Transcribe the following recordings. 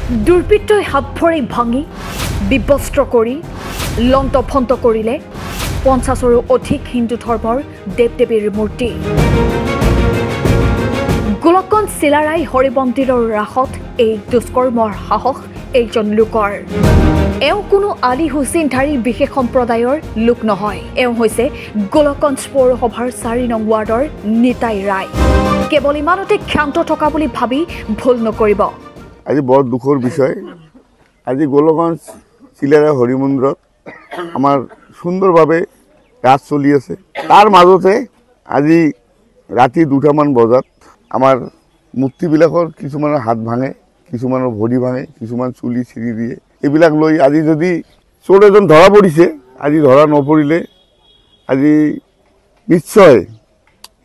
দুৰ্বৃত্তই হাত ভৰি ভাঙি বিবস্ত্ৰ কৰি লণ্টফণ্ট কৰিলে 50ৰো অধিক হিন্দু ধৰ্মৰ দেৱ দেৱীৰ মূৰ্তি। গোলকগঞ্জ চিলাৰায় হৰি মন্দিৰৰ ৰাসত এই দুষ্কৰ্মৰ সাহস এইজন লোকৰ। এওঁ কোনো আলী হুছেইনধাৰী বিশেষ সম্প্ৰদায়ৰ লোক নহয়। এওঁ হৈছে গোলকগঞ্জ পৌৰসভাৰ 4 নং ৱাৰ্ডৰ নিতাই ৰায়। কেৱল ইমানতে ক্ষান্ত থকা বুলি ভাবি ভুল নকৰিব। আজি বৰ দুখৰ বিষয়। আজি গোলকগঞ্জ চিলাৰায় হৰি মন্দিৰত আমাৰ সুন্দৰভাৱে ৰাস চলি আছে। তাৰ মাজতে আজি ৰাতি 2টামান বজাত আমাৰ মূৰ্তিবিলাকৰ কিছুমানৰ হাত ভাঙে, কিছুমানৰ ভৰি ভাঙে, কিছুমান চুলি ছিঙি দিয়ে। এইবিলাক লৈ আজি যদি চোৰ এজন ধৰা পৰিছে, আজি ধৰা নপৰিলে আজি নিশ্চয়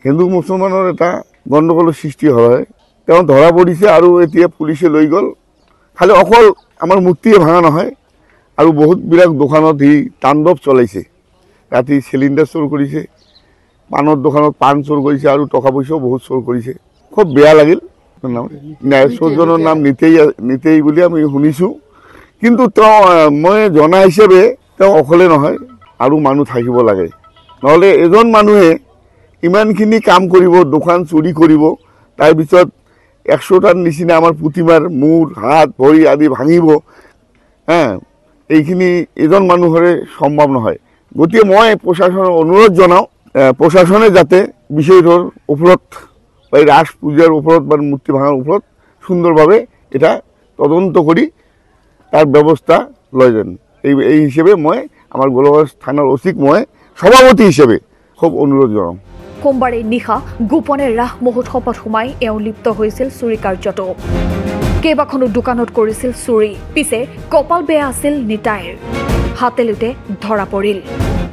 হিন্দু মুছলমানৰ এটা গণ্ডগোলৰ সৃষ্টি হয়। তেওঁ ধৰা পৰিছে আৰু এতিয়া পুলিচে লৈ গ'ল। খালি অকল আমাৰ মূৰ্তিয়ে ভাঙা নহয়, আৰু বহুতবিলাক দোকানত সি তাণ্ডৱ চলাইছে। ৰাতি চিলিণ্ডাৰ চোৰ কৰিছে, পাণৰ দোকানত পাণ চোৰ কৰিছে আৰু টকা পইচাও বহুত চোৰ কৰিছে। খুব বেয়া লাগিল। চোৰজনৰ নাম নিতেই বুলি আমি শুনিছোঁ। কিন্তু তেওঁ মই জনা হিচাপে তেওঁ অকলে নহয়, আৰু মানুহ থাকিব লাগে। নহ'লে এজন মানুহে ইমানখিনি কাম কৰিব, দোকান চুৰি কৰিব, তাৰপিছত 100টাৰ নিচিনা আমাৰ প্ৰতিমাৰ মূৰ হাত ভৰি আদি ভাঙিব। এইখিনি এজন মানুহৰে সম্ভৱ নহয়। গতিকে মই প্ৰশাসনক অনুৰোধ জনাওঁ, প্ৰশাসনে যাতে বিষয়টোৰ ওপৰত বা ৰাস পূজাৰ ওপৰত বা মূৰ্তি ভাঙাৰ ওপৰত সুন্দৰভাৱে এটা তদন্ত কৰি তাৰ ব্যৱস্থা লয় যেন। এই হিচাপে মই আমাৰ গোলকগঞ্জ থানাৰ অচিক মই সভাপতি হিচাপে খুব অনুৰোধ জনাওঁ। সোমবাৰে নিশা গোপনে ৰাস মহোৎসৱত সোমাই এওঁ লিপ্ত হৈছিল চুৰি কাৰ্যটো। কেইবাখনো দোকানত কৰিছিল চুৰি। পিছে কপাল বেয়া আছিল নিতাইৰ। হাতেলোতে ধৰা পৰিল।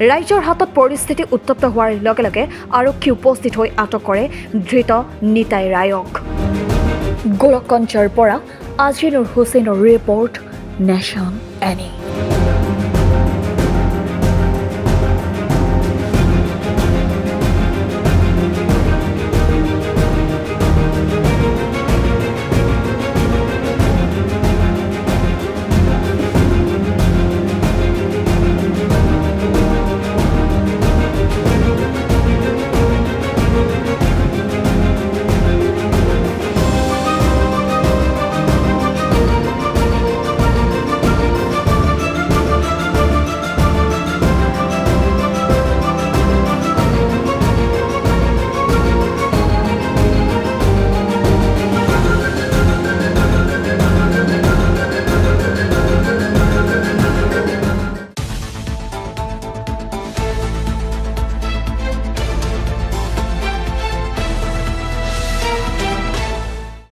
ৰাইজৰ হাতত পৰিস্থিতি উত্তপ্ত হোৱাৰ লগে লগে আৰক্ষী উপস্থিত হৈ আটক কৰে ধৃত নিতাই ৰায়ক। গোলকগঞ্জৰ পৰা আজিনুৰ হুছেইনৰ ৰিপৰ্ট, নেশ্যন এনি।